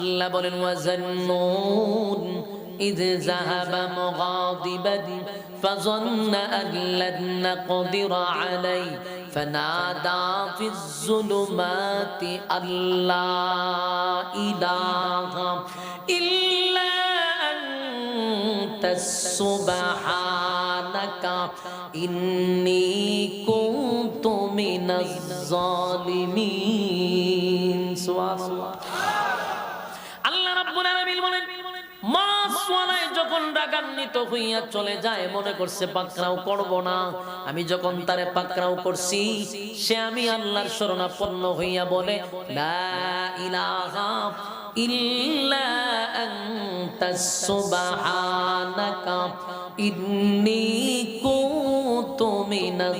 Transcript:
আল্লাহ বলেন ওয়াজান্নুন ইয যাহাবা মুগাদিবান ফাযান্না আন লান নাকদিরা আলাইহি ফানাদা ফিজ যুলুমাতি আল্লা ইলাহা ইল্লা আনতা সুবহানাকা ইন্নী কুনতু মিনাজ জালিমিন। সুবহানাল্লাহ। আল্লাহ রাব্বুল আলামিন বলেন মাছওয়ালায় যখন রাগান্বিত হইয়া চলে যায়, মনে করছে পাকড়াও করব না, আমি যখন তারে পাকড়াও করছি সে আমি আল্লাহর শরণাপন্ন হইয়া বলে লা ইলাহা ইল্লা আনতাস সুবহানাকা ইন্নী কুনতু মিনাজ